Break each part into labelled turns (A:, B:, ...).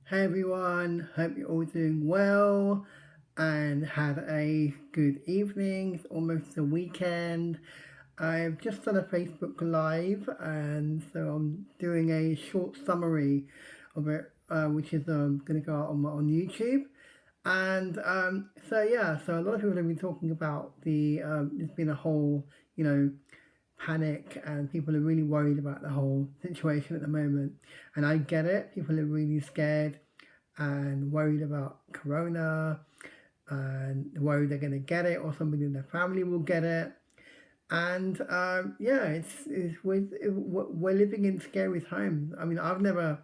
A: Hey everyone, hope you're all doing well and had a good evening. It's almost the weekend. I've just done a Facebook Live and so I'm doing a short summary of it, which is going to go out on YouTube. And so a lot of people have been talking about there's been a whole, you know, panic and people are really worried about the whole situation at the moment. And I get it, people are really scared and worried about corona and worried they're going to get it or somebody in their family will get it. And we're living in scary times. I mean, I've never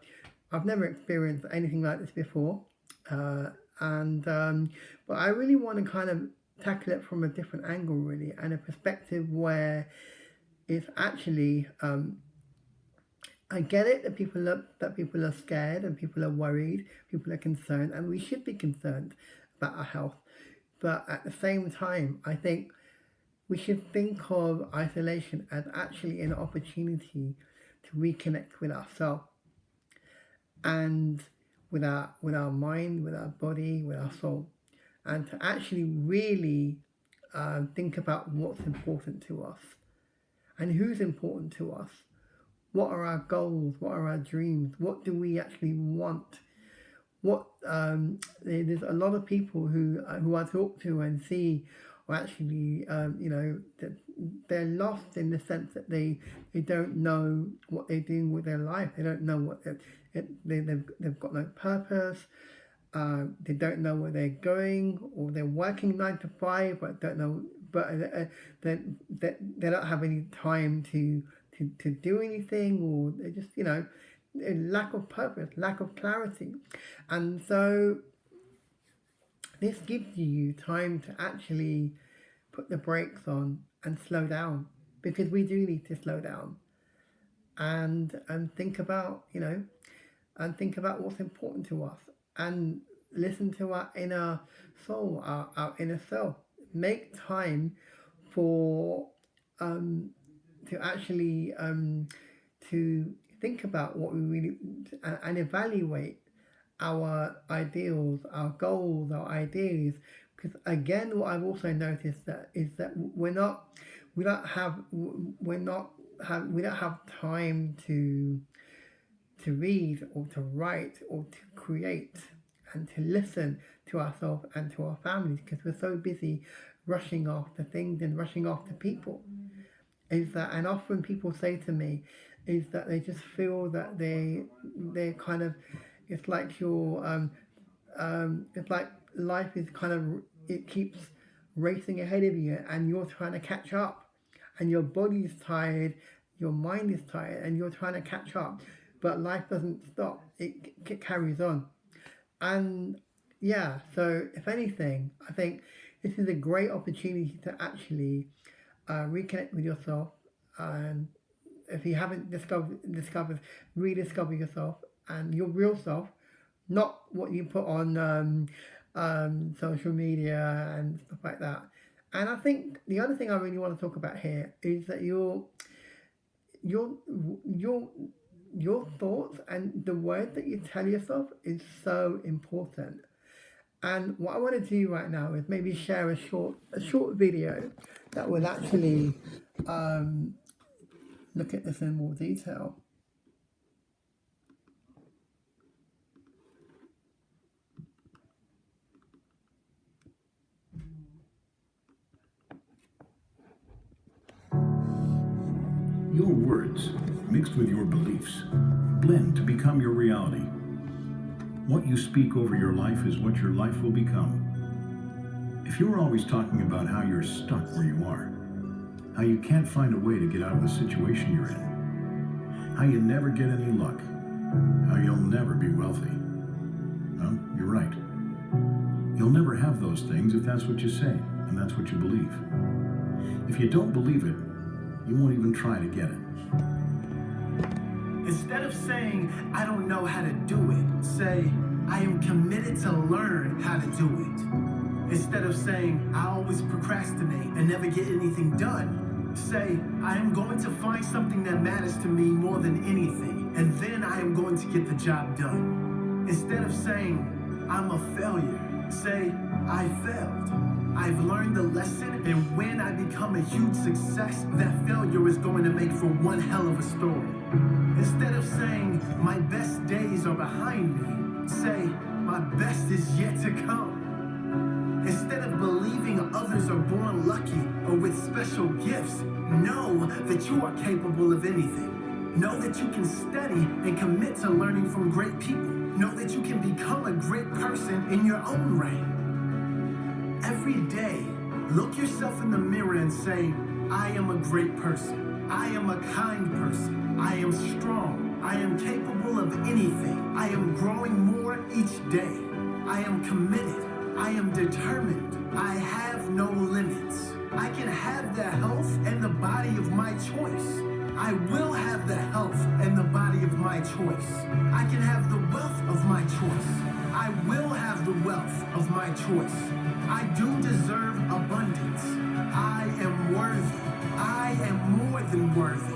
A: experienced anything like this before, and but I really want to kind of tackle it from a different angle, really, and a perspective where it's actually I get it that people are scared and people are worried, people are concerned, and we should be concerned about our health. But at the same time, I think we should think of isolation as actually an opportunity to reconnect with ourselves and with our mind, with our body, with our soul, and to actually really think about what's important to us and who's important to us. What are our goals? What are our dreams? What do we actually want? There's a lot of people who I talk to and see are actually that they're lost in the sense that they don't know what they're doing with their life. They don't know they've got no purpose. They don't know where they're going, or they're working 9 to 5, but don't know. But they don't have any time to do anything, or they just a lack of purpose, lack of clarity, and so this gives you time to actually put the brakes on and slow down, because we do need to slow down and think about think about what's important to us and listen to our inner soul, our inner self. Make time for to actually to think about what we really and evaluate our ideals, our goals, our ideas. Because again, what I've also noticed is that we don't have time to read or to write or to create and to listen to ourselves and to our families, because we're so busy rushing after things and rushing after people. Is that, and often people say to me, is that they just feel that they're kind of, it's like it's like life is kind of, it keeps racing ahead of you and you're trying to catch up, and your body's tired, your mind is tired, and you're trying to catch up, but life doesn't stop, it carries on. And yeah, so if anything, I think this is a great opportunity to actually reconnect with yourself, and if you haven't rediscover yourself and your real self, not what you put on social media and stuff like that. And I think the other thing I really want to talk about here is that your your thoughts and the words that you tell yourself is so important. And what I want to do right now is maybe share a short video that will actually look at this in more detail.
B: Your words, mixed with your beliefs, blend to become your reality. What you speak over your life is what your life will become. If you're always talking about how you're stuck where you are, how you can't find a way to get out of the situation you're in, how you never get any luck, how you'll never be wealthy, well, you're right. You'll never have those things if that's what you say and that's what you believe. If you don't believe it, you won't even try to get it.
C: Instead of saying, I don't know how to do it, say, I am committed to learn how to do it. Instead of saying, I always procrastinate and never get anything done, say, I am going to find something that matters to me more than anything, and then I am going to get the job done. Instead of saying, I'm a failure, say, I failed. I've learned the lesson, and when I become a huge success, that failure is going to make for one hell of a story. Instead of saying, my best days are behind me, say, my best is yet to come. Instead of believing others are born lucky or with special gifts, know that you are capable of anything. Know that you can study and commit to learning from great people. Know that you can become a great person in your own right. Every day, look yourself in the mirror and say, I am a great person. I am a kind person. I am strong. I am capable of anything. I am growing more each day. I am committed. I am determined. I have no limits. I can have the health and the body of my choice. I will have the health and the body of my choice. I can have the wealth of my choice. I will have the wealth of my choice. I do deserve abundance. I am worthy. I am more than worthy.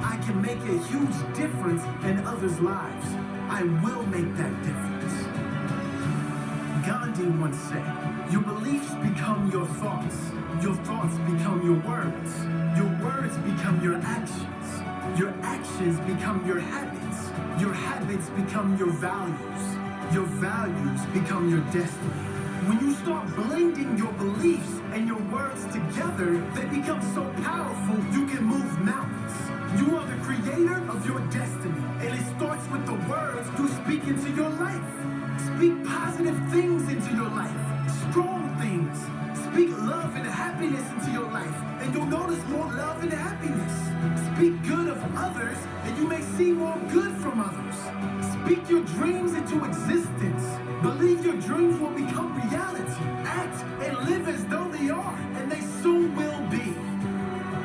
C: I can make a huge difference in others' lives. I will make that difference. Gandhi once said, your beliefs become your thoughts become your words become your actions become your habits become your values become your destiny. When you start blending your beliefs and your words together, they become so powerful you can move mountains. You are the creator of your destiny, and it starts with the words you speak into your life. Speak positive things into your life, strong things. Speak love and happiness into your life, and you'll notice more love and happiness. Speak good of others, and you may see more good from others. Speak your dreams into existence. Believe your dreams will become reality. Act and live as though they are, and they soon will be.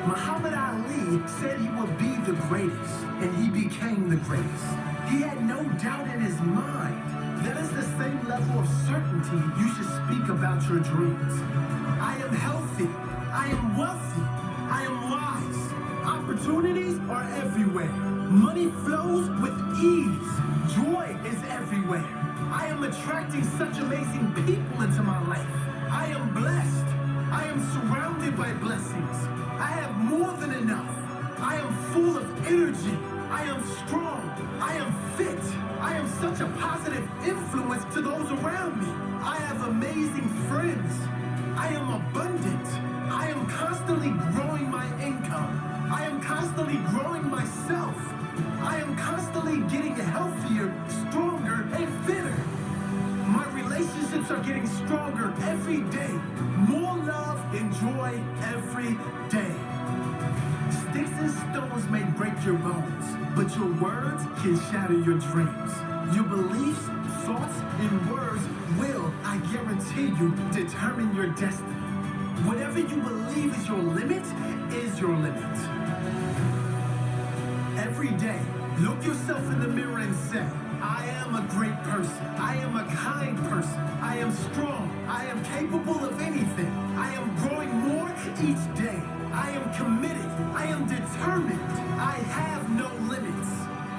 C: Muhammad Ali said he would be the greatest, and he became the greatest. He had no doubt in his mind. That is the same level of certainty you should speak about your dreams. I am healthy. I am wealthy. I am wise. Opportunities are everywhere. Money flows with ease. Joy is everywhere. I am attracting such amazing people into my life. I am blessed. I am surrounded by blessings. I have more than enough. I am full of energy. I am strong. I am fit. I am such a positive influence to those around me. I have amazing friends. I am abundant. I am constantly growing my income. I am constantly growing myself. I am constantly getting healthier, stronger, and fitter. My relationships are getting stronger every day. More love and joy every day. Sticks and stones may break your bones, but your words can shatter your dreams. Your beliefs, thoughts, and words will, I guarantee you, determine your destiny. Whatever you believe is your limit, is your limit. Every day, look yourself in the mirror and say, I am a great person. I am a kind person. I am strong. I am capable of anything. I am growing more each day. I am committed. I am determined. I have no limits.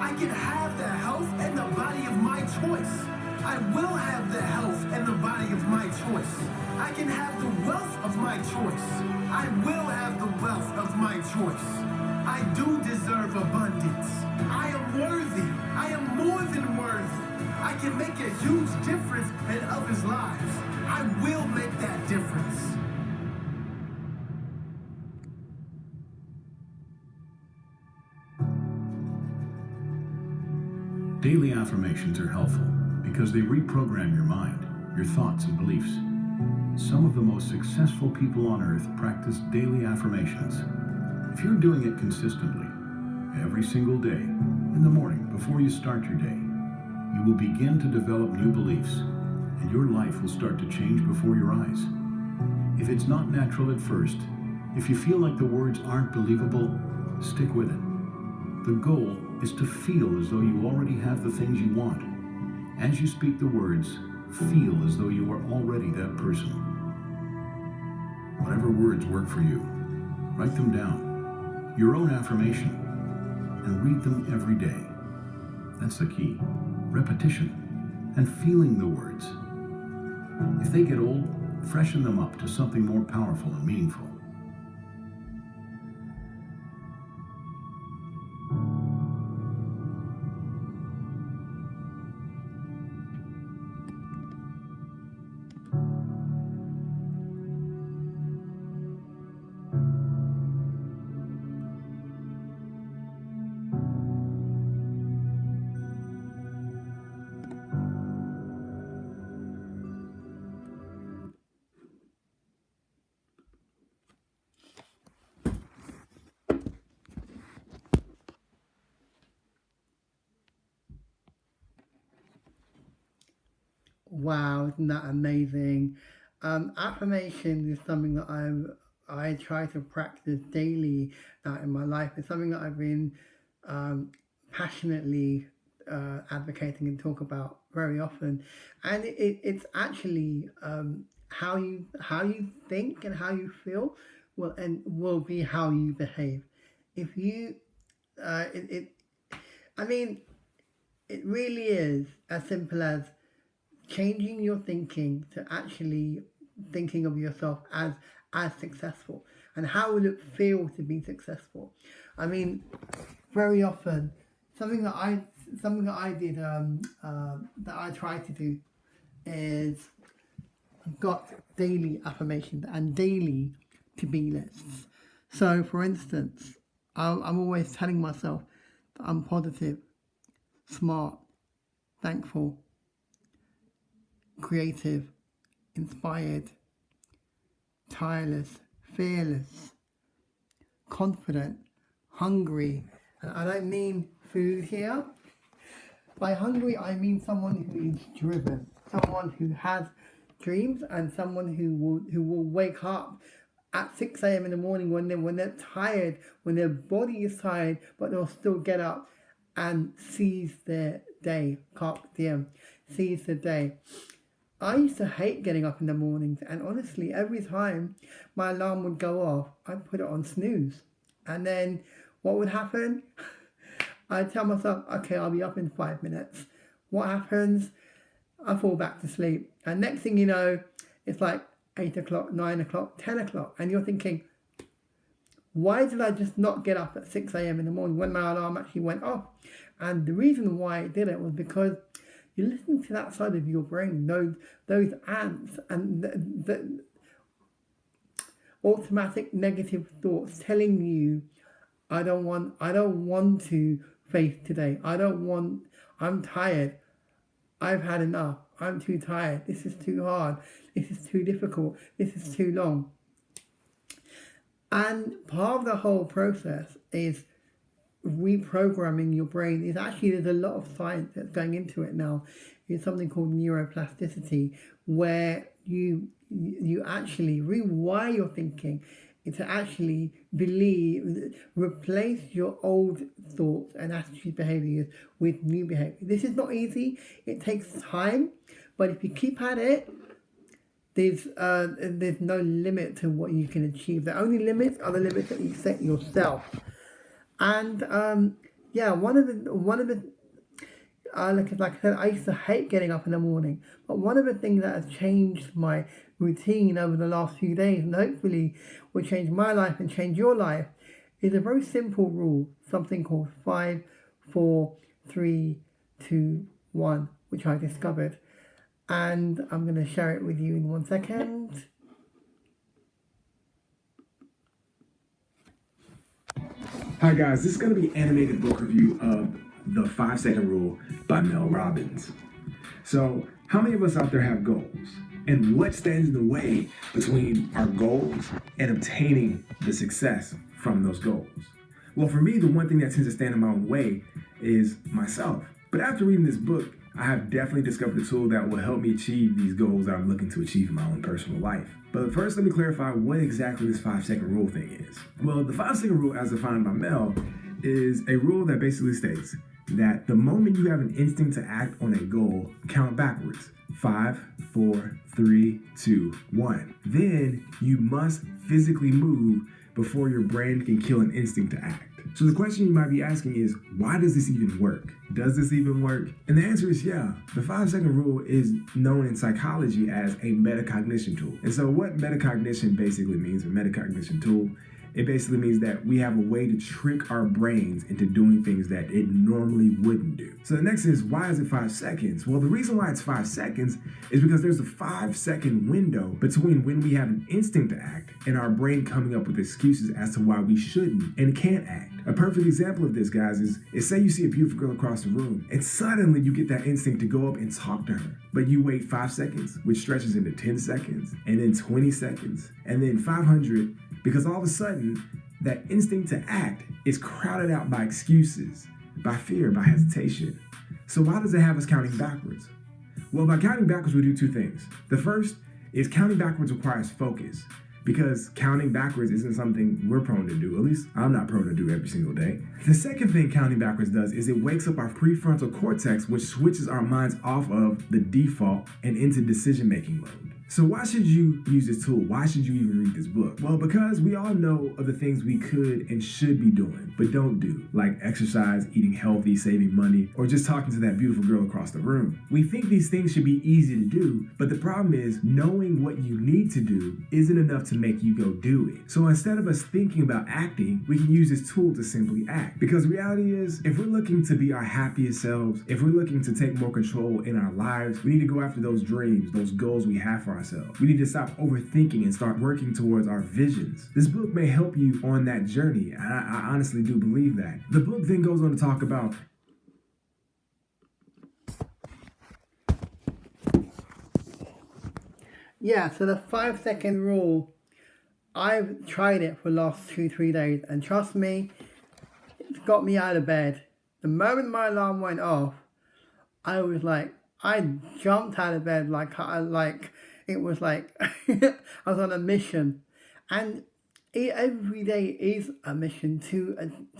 C: I can have the health and the body of my choice. I will have the health and the body of my choice. I can have the wealth of my choice. I will have the wealth of my choice. I do deserve abundance. I am worthy. I am more than worthy. I can make a huge difference in others' lives. I will make that difference.
B: Daily affirmations are helpful because they reprogram your mind, your thoughts and beliefs. Some of the most successful people on earth practice daily affirmations. If you're doing it consistently, every single day, in the morning before you start your day, you will begin to develop new beliefs, and your life will start to change before your eyes. If it's not natural at first, if you feel like the words aren't believable, stick with it. The goal is to feel as though you already have the things you want. As you speak the words, feel as though you are already that person. Whatever words work for you, write them down, your own affirmation, and read them every day. That's the key. Repetition. and feeling the words. If they get old, freshen them up to something more powerful and meaningful.
A: Wow, isn't that amazing? Affirmation is something that I try to practice daily in my life. It's something that I've been passionately advocating and talk about very often, and it's actually how you think and how you feel will be how you behave. If you I mean, it really is as simple as changing your thinking to actually thinking of yourself as successful, and how will it feel to be successful. I mean, very often something that I did that I try to do is I've got daily affirmations and daily to-be lists. So for instance, I'm always telling myself that I'm positive, smart, thankful, creative, inspired, tireless, fearless, confident, hungry. And I don't mean food here. By hungry, I mean someone who is driven, someone who has dreams, and someone who will wake up at 6 a.m. in the morning when they're tired, when their body is tired, but they'll still get up and seize their day, carpe diem, seize the day. I used to hate getting up in the mornings, and honestly, every time my alarm would go off, I'd put it on snooze. And then what would happen? I'd tell myself, okay, I'll be up in 5 minutes. What happens? I fall back to sleep. And next thing you know, it's like 8 o'clock, 9 o'clock, 10 o'clock. And you're thinking, why did I just not get up at 6 a.m. in the morning when my alarm actually went off? And the reason why I did it was because you listen to that side of your brain, those ants and the automatic negative thoughts telling you, I don't want to face today. I'm tired. I've had enough. I'm too tired. This is too hard. This is too difficult. This is too long. And part of the whole process is reprogramming your brain. There's a lot of science that's going into it now. It's something called neuroplasticity, where you actually rewire your thinking to actually replace your old thoughts and attitude behaviors with new behavior. This is not easy. It takes time, but if you keep at it, there's no limit to what you can achieve. The only limits are the limits that you set yourself. And one of the like I said, I used to hate getting up in the morning, but one of the things that has changed my routine over the last few days, and hopefully will change my life and change your life, is a very simple rule, something called 5, 4, 3, 2, 1, which I discovered. And I'm going to share it with you in 1 second.
D: Hi guys, this is going to be an animated book review of The 5-Second Rule by Mel Robbins. So, how many of us out there have goals? And what stands in the way between our goals and obtaining the success from those goals? Well, for me, the one thing that tends to stand in my own way is myself. But after reading this book, I have definitely discovered a tool that will help me achieve these goals that I'm looking to achieve in my own personal life. But first, let me clarify what exactly this 5-second rule thing is. Well, the 5-second rule, as defined by Mel, is a rule that basically states that the moment you have an instinct to act on a goal, count backwards. 5, 4, 3, 2, 1. Then you must physically move before your brain can kill an instinct to act. So the question you might be asking is, why does this even work? Does this even work? And the answer is yeah. The 5-second rule is known in psychology as a metacognition tool. And so what metacognition basically means, a metacognition tool, it basically means that we have a way to trick our brains into doing things that it normally wouldn't do. So the next is, why is it 5 seconds? Well, the reason why it's 5 seconds is because there's a 5-second window between when we have an instinct to act and our brain coming up with excuses as to why we shouldn't and can't act. A perfect example of this, guys, is say you see a beautiful girl across the room and suddenly you get that instinct to go up and talk to her. But you wait 5 seconds, which stretches into 10 seconds, and then 20 seconds, and then 500, because all of a sudden, that instinct to act is crowded out by excuses, by fear, by hesitation. So why does it have us counting backwards? Well, by counting backwards, we do two things. The first is counting backwards requires focus, because counting backwards isn't something we're prone to do. At least I'm not prone to do every single day. The second thing counting backwards does is it wakes up our prefrontal cortex, which switches our minds off of the default and into decision-making mode. So why should you use this tool? Why should you even read this book? Well, because we all know of the things we could and should be doing, but don't do, like exercise, eating healthy, saving money, or just talking to that beautiful girl across the room. We think these things should be easy to do, but the problem is knowing what you need to do isn't enough to make you go do it. So instead of us thinking about acting, we can use this tool to simply act. Because reality is, if we're looking to be our happiest selves, if we're looking to take more control in our lives, we need to go after those dreams, those goals we have for ourselves. We need to stop overthinking and start working towards our visions. This book may help you on that journey. I honestly do believe that. The book then goes on to talk about
A: So the 5-second rule, I've tried it for the last 2-3 days, and trust me, it's got me out of bed. The moment my alarm went off, I jumped out of bed it was like I was on a mission, and every day is a mission to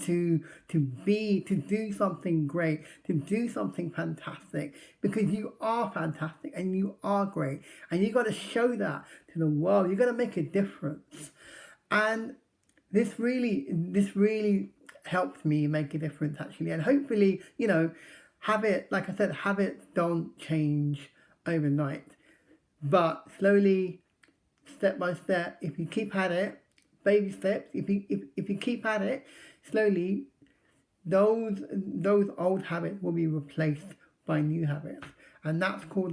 A: do something great, to do something fantastic, because you are fantastic and you are great, and you got to show that to the world. You got to make a difference, and this really helped me make a difference, actually, and hopefully, habits don't change overnight. But slowly, step by step, if you keep at it, baby steps, if you keep at it, slowly, those old habits will be replaced by new habits. And that's called